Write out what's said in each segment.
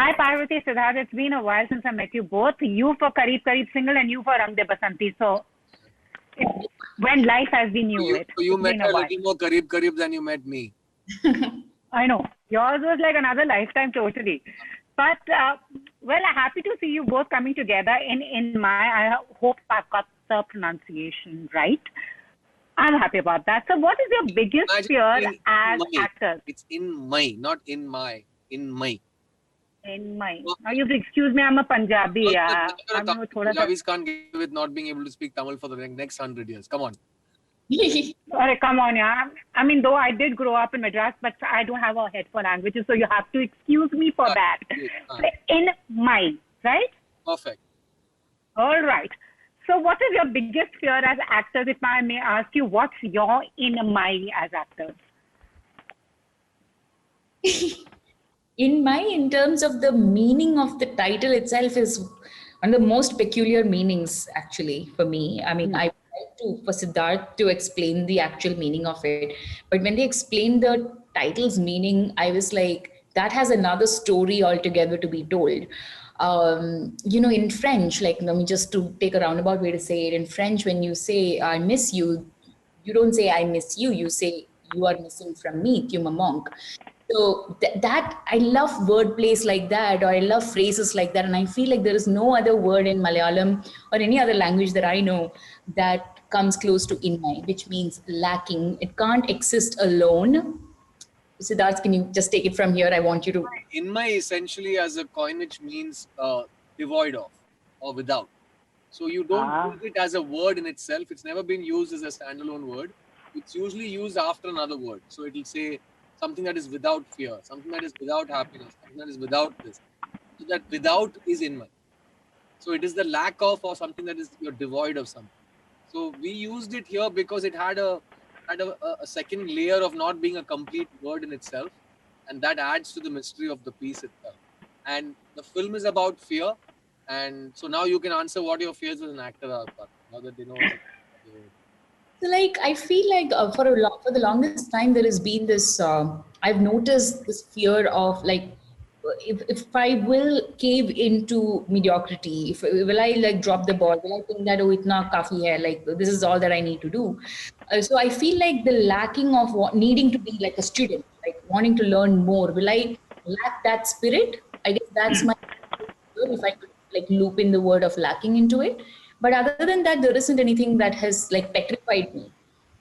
Hi Parvati, Siddharth. It's been a while since I met you both. You for Kareeb single and you for Rang De Basanti. So when life has been new, You it's met been a a while. little more Kareeb than you met me. I know. Yours was like another lifetime totally. But, well, happy to see you both coming together in my, I hope I've got the pronunciation right. I'm happy about that. So what is your biggest Imagine fear saying as in my. actors? It's in my, not in my. In my. In my, now you have to excuse me, I'm a Punjabi. I'm Punjabis can't get with not being able to speak Tamil for the next 100 years. Come on. Come on, yeah. I mean, though I did grow up in Madras, but I don't have a head for languages, so you have to excuse me for that. In my, right? Perfect. All right. So what is your biggest fear as actors? If I may ask you, what's your in my as actors? In terms of the meaning of the title itself is one of the most peculiar meanings actually for me. I mean, I tried for Siddharth to explain the actual meaning of it, but when they explained the title's meaning, I was like, that has another story altogether to be told. In French, like, let me just to take a roundabout way to say it. In French, when you say I miss you, you don't say I miss you, you say you are missing from me, tu me manques. So that I love word plays like that, or I love phrases like that, and I feel like there is no other word in Malayalam or any other language that I know that comes close to inmai, which means lacking. It can't exist alone. Siddharth, can you just take it from here? I want you to. Inmai essentially as a coinage means devoid of or without. So you don't use it as a word in itself. It's never been used as a standalone word. It's usually used after another word. So it will say something that is without fear, something that is without happiness, something that is without this. So that without is inmai. So it is the lack of or something that is you're devoid of something. So we used it here because it had a second layer of not being a complete word in itself, and that adds to the mystery of the piece itself. And the film is about fear, and so now you can answer what your fears as an actor are. Now that they know. So, like, I feel like for the longest time there has been this. I've noticed this fear of like, if I will cave into mediocrity, if will I like drop the ball? Will I think that oh, itna kafi hai? Like this is all that I need to do. So I feel like the lacking of needing to be like a student, like wanting to learn more. Will I lack that spirit? I guess that's my if I could like loop in the word of lacking into it. But other than that, there isn't anything that has like petrified me.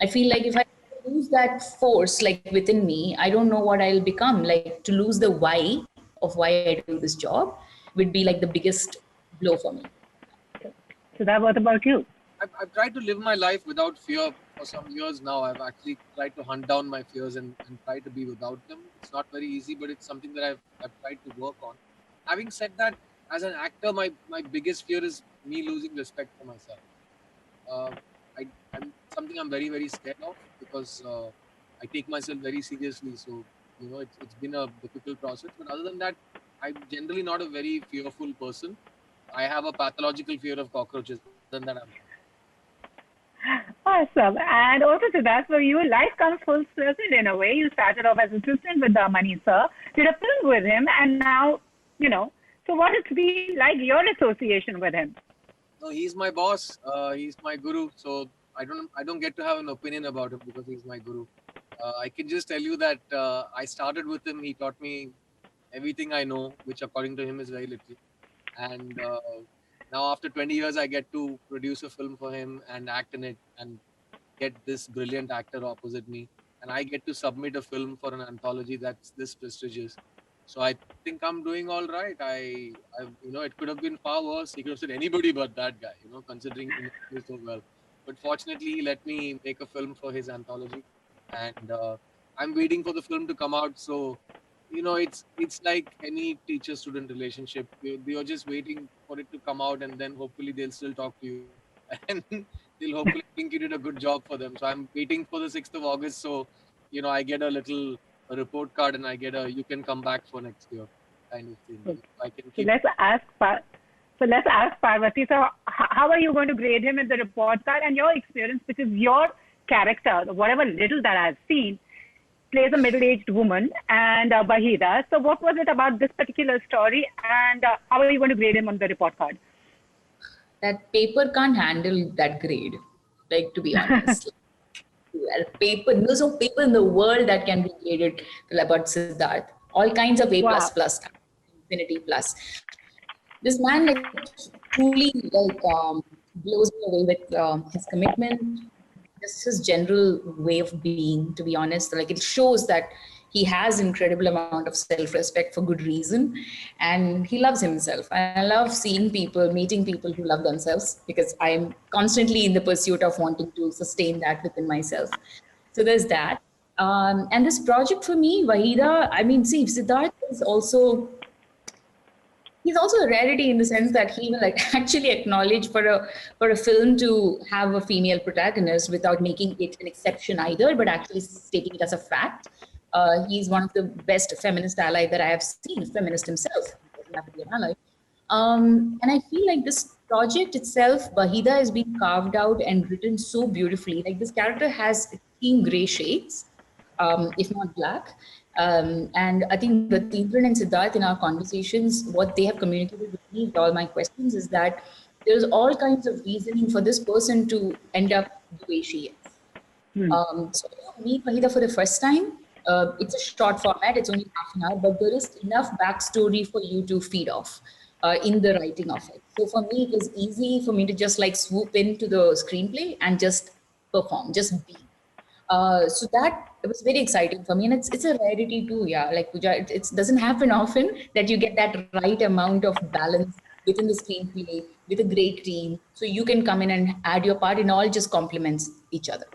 I feel like if I lose that force like within me, I don't know what I'll become. Like to lose the why of why I do this job would be like the biggest blow for me. So that what about you? I've tried to live my life without fear for some years now. I've actually tried to hunt down my fears and try to be without them. It's not very easy, but it's something that I've tried to work on. Having said that, as an actor, my biggest fear is me losing respect for myself. I'm something I'm very, very scared of because I take myself very seriously. So, it's been a difficult process. But other than that, I'm generally not a very fearful person. I have a pathological fear of cockroaches. Other than that, I'm fine. Awesome. And also to that, for you, life comes full circle in a way. You started off as assistant with Mani sir, did a film with him, and now, so what it's been like your association with him? No, he's my boss. He's my guru. So I don't get to have an opinion about him because he's my guru. I can just tell you that I started with him. He taught me everything I know, which according to him is very little. And now after 20 years, I get to produce a film for him and act in it and get this brilliant actor opposite me. And I get to submit a film for an anthology that's this prestigious. So I think I'm doing all right. It could have been far worse. He could have said anybody but that guy, considering he knows me so well. But fortunately, he let me make a film for his anthology. And I'm waiting for the film to come out. So it's like any teacher-student relationship. You're just waiting for it to come out, and then hopefully they'll still talk to you, and they'll hopefully think you did a good job for them. So I'm waiting for the 6th of August. So I get a report card, and I get you can come back for next year kind of thing. So, I can so keep. let's ask Parvati. So how are you going to grade him in the report card and your experience, which is your character, whatever little that I've seen? plays a middle-aged woman, and Bahida. So what was it about this particular story, and how are you going to grade him on the report card? That paper can't handle that grade, like, to be honest. Well, paper, there's no paper in the world that can be graded about Siddharth. All kinds of A++, Wow. infinity plus. This man, like, truly, like, blows me away with his commitment, just his general way of being, to be honest. Like, it shows that he has incredible amount of self-respect for good reason, and he loves himself. I love seeing people, meeting people who love themselves, because I'm constantly in the pursuit of wanting to sustain that within myself. So there's that. And this project for me, Wahida, I mean, see, Siddharth is also, he's also a rarity in the sense that he will, like, actually acknowledge for a film to have a female protagonist without making it an exception either, but actually stating it as a fact. He's one of the best feminist ally that I have seen, feminist himself. He doesn't have to be an ally. And I feel like this project itself, Bahida, has been carved out and written so beautifully. Like, this character has extreme gray shades, if not black. And I think the Timran and Siddharth, in our conversations, what they have communicated with me with all my questions is that there's all kinds of reasoning for this person to end up the way she is. So when you meet Mahida for the first time, it's a short format, it's only half an hour, but there is enough backstory for you to feed off in the writing of it. So for me, it was easy for me to just, like, swoop into the screenplay and just perform, just be. So that, it was very exciting for me, and it's a rarity too. Yeah, like Puja, it doesn't happen often that you get that right amount of balance within the screenplay with a great team, so you can come in and add your part, and all just complements each other.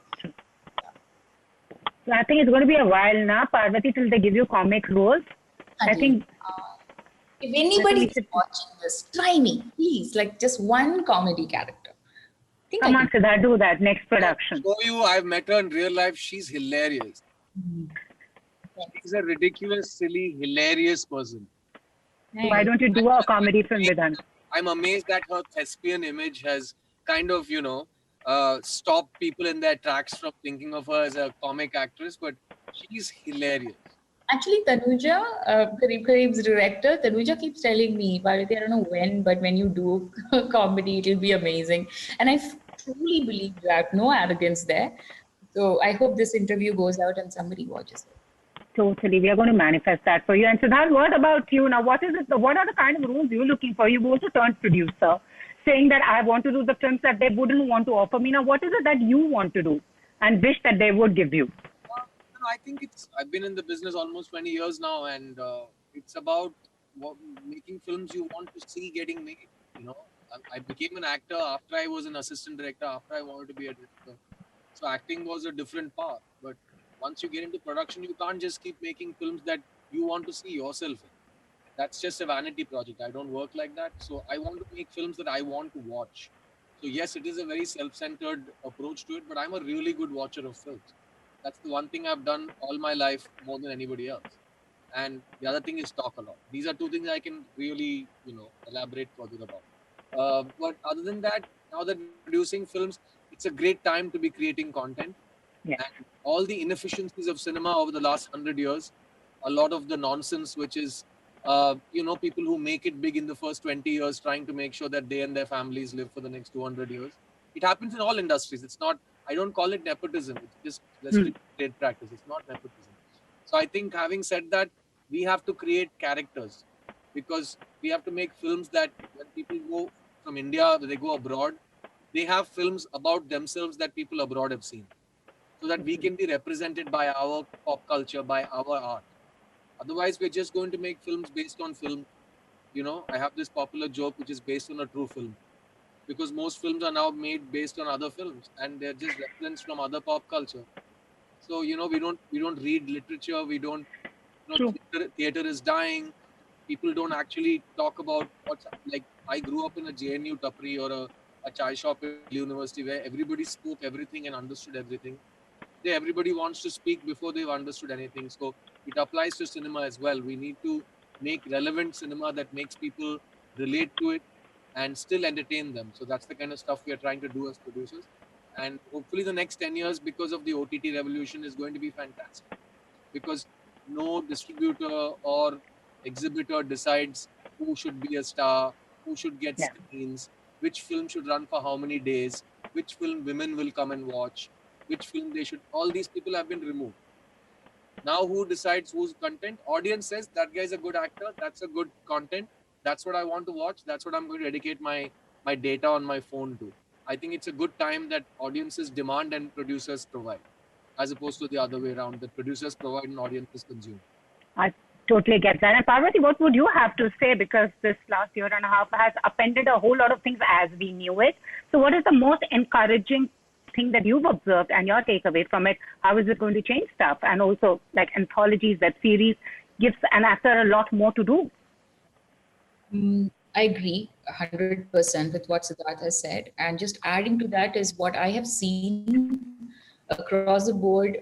So I think it's going to be a while now, Parvati, till they give you comic roles. I think if anybody is watching this, try me, please. Like, just one comedy character. Come on, Siddharth, do that next production. Show you, I've met her in real life. She's hilarious. She's a ridiculous, silly, hilarious person. Why don't you do a comedy film with her? I'm amazed that her thespian image has kind of, stopped people in their tracks from thinking of her as a comic actress, but she's hilarious. Actually, Tanuja, Kareeb's director, Tanuja keeps telling me, Parvati, I don't know when, but when you do comedy, it'll be amazing. And I truly believe you have no arrogance there. So I hope this interview goes out and somebody watches it. Totally. We are going to manifest that for you. And Siddharth, what about you now? What is it? What are the kind of roles you're looking for? You've also turned producer, saying that I want to do the films that they wouldn't want to offer me. Now, what is it that you want to do and wish that they would give you? I think I've been in the business almost 20 years now, and it's about making films you want to see getting made. I became an actor after I was an assistant director, after I wanted to be a director. So acting was a different path. But once you get into production, you can't just keep making films that you want to see yourself in. That's just a vanity project. I don't work like that. So I want to make films that I want to watch. So yes, it is a very self-centered approach to it, but I'm a really good watcher of films. That's the one thing I've done all my life more than anybody else. And the other thing is talk a lot. These are two things I can really, elaborate further about. But other than that, now that we're producing films, it's a great time to be creating content. Yeah. And all the inefficiencies of cinema over the last 100 years, a lot of the nonsense, which is, people who make it big in the first 20 years, trying to make sure that they and their families live for the next 200 years. It happens in all industries. It's not, I don't call it nepotism. It's just restricted trade practice. It's not nepotism. So I think, having said that, we have to create characters, because we have to make films that when people go from India, they go abroad, they have films about themselves that people abroad have seen, so that we can be represented by our pop culture, by our art. Otherwise, we're just going to make films based on film. I have this popular joke which is based on a true film, because most films are now made based on other films and they're just referenced from other pop culture. So we don't read literature. We don't. Theater is dying. People don't actually talk about what's like. I grew up in a JNU tapri or a chai shop at university where everybody spoke everything and understood everything. Today, everybody wants to speak before they've understood anything. So it applies to cinema as well. We need to make relevant cinema that makes people relate to it and still entertain them. So that's the kind of stuff we are trying to do as producers. And hopefully the next 10 years, because of the OTT revolution, is going to be fantastic. because no distributor or exhibitor decides who should be a star, who should get Yeah. screens, which film should run for how many days, which film women will come and watch, which film they should. All these people have been removed. Now, who decides whose content? Audience says that guy is a good actor. That's a good content. That's what I want to watch. That's what I'm going to dedicate my data on my phone to. I think it's a good time that audiences demand and producers provide, as opposed to the other way around. That producers provide and audiences consume. I totally get that. And Parvati, what would you have to say? Because this last year and a half has upended a whole lot of things as we knew it. So, what is the most encouraging thing that you've observed and your takeaway from it? How is it going to change stuff? And also, like anthologies, web series, gives an actor a lot more to do. I agree 100% with what Siddharth has said. And just adding to that is what I have seen across the board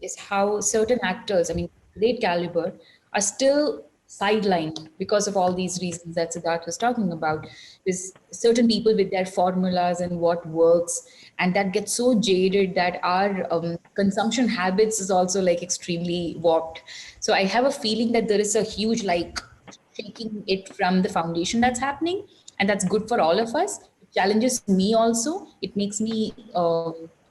is how certain actors, I mean, great caliber, are still sidelined because of all these reasons that Siddharth was talking about. Is certain people with their formulas and what works, and that gets so jaded that our consumption habits is also like extremely warped. So I have a feeling that there is a huge like shaking it from the foundation that's happening, and that's good for all of us. It challenges me also. It makes me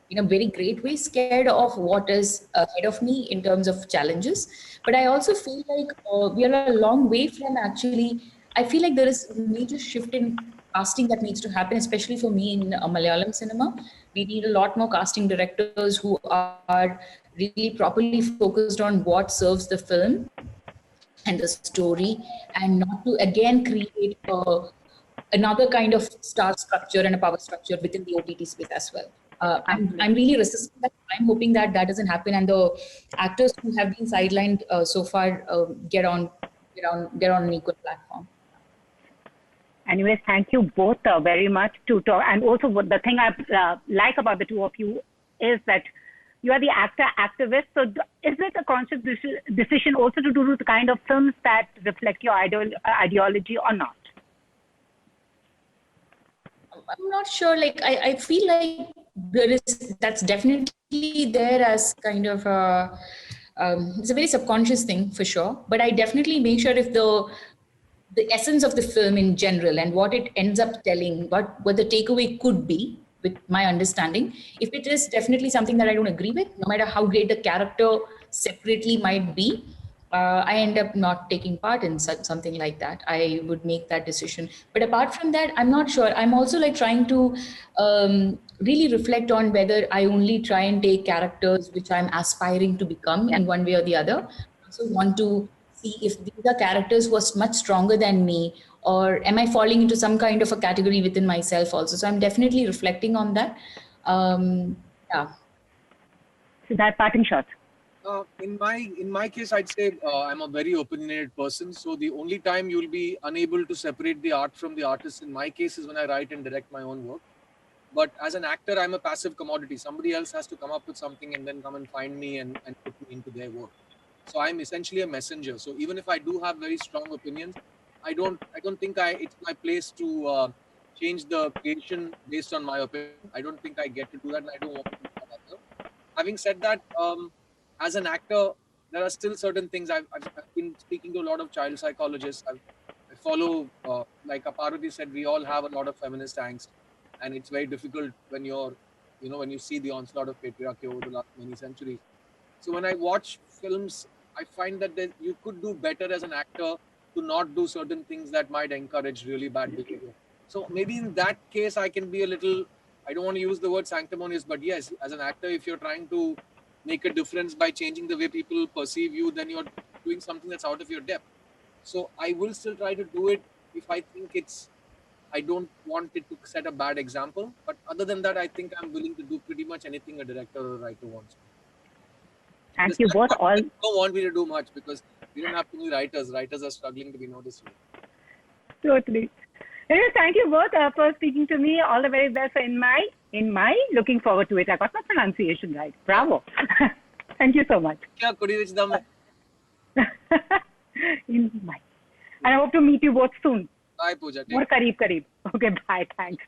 in a very great way scared of what is ahead of me in terms of challenges. But I also feel like we are a long way from actually, I feel like there is a major shift in casting that needs to happen, especially for me in Malayalam cinema. We need a lot more casting directors who are really properly focused on what serves the film and the story, and not to again create another kind of star structure and a power structure within the OTT space as well. I'm really resisting that. I'm hoping that that doesn't happen, and the actors who have been sidelined so far get on an equal platform. Anyways, thank you both very much to talk. And also, what the thing I like about the two of you is that you are the actor activist. So, is it a conscious decision also to do the kind of films that reflect your ideology or not? I'm not sure. Like, I feel like that's definitely there as kind of it's a very subconscious thing for sure. But I definitely make sure if the essence of the film in general and what it ends up telling, what the takeaway could be, with my understanding, if it is definitely something that I don't agree with, no matter how great the character separately might be, I end up not taking part in something like that. I would make that decision. But apart from that, I'm not sure. I'm also like trying to really reflect on whether I only try and take characters which I'm aspiring to become in one way or the other. I also want to see if these are characters who are much stronger than me, or am I falling into some kind of a category within myself also. So I'm definitely reflecting on that. Yeah. So that parting shot. In my case, I'd say I'm a very opinionated person. So the only time you'll be unable to separate the art from the artist, in my case, is when I write and direct my own work. But as an actor, I'm a passive commodity. Somebody else has to come up with something and then come and find me and put me into their work. So I'm essentially a messenger. So even if I do have very strong opinions, I don't think it's my place to change the creation based on my opinion. I don't think I get to do that, and I don't want to do that either. Having said that, as an actor, there are still certain things. I've been speaking to a lot of child psychologists. I follow, like Parvati said, we all have a lot of feminist angst, and it's very difficult when when you see the onslaught of patriarchy over the last many centuries. So when I watch films, I find that you could do better as an actor to not do certain things that might encourage really bad behavior. So maybe in that case, I can be a little, I don't want to use the word sanctimonious, but yes, as an actor, if you're trying to make a difference by changing the way people perceive you, then you're doing something that's out of your depth. So I will still try to do it if I think I don't want it to set a bad example. But other than that, I think I'm willing to do pretty much anything a director or a writer wants. Thank you both all. They don't want me to do much because we don't have too many writers. Writers are struggling to be noticed. Totally. Anyway, thank you both for speaking to me. All the very best for In My. Looking forward to it. I got my pronunciation right. Bravo. Thank you so much. Yeah, could you reach them? In My. And I hope to meet you both soon. Bye, Pooja. More kareeb. Okay, bye. Thanks.